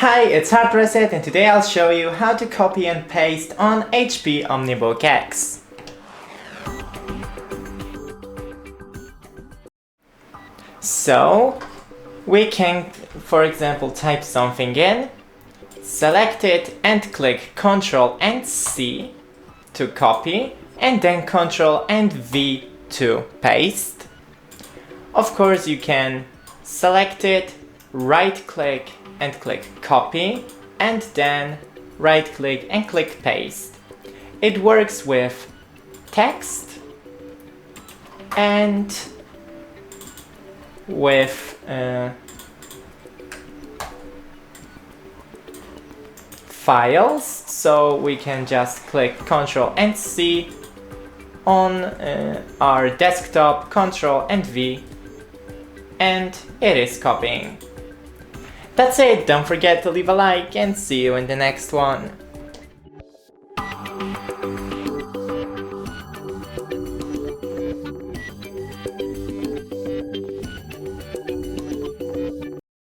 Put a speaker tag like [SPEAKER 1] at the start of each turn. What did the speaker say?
[SPEAKER 1] Hi, it's HardReset and today I'll show you how to copy and paste on HP OmniBook X. So, we can, for example, type something in, select it and click Ctrl and C to copy, and then Ctrl and V to paste. Of course, you can select it, right-click and click Copy, and then right-click and click Paste. It works with text and with files, so we can just click Ctrl and C on our desktop, Ctrl and V, and it is copying. That's it, don't forget to leave a like and see you in the next one.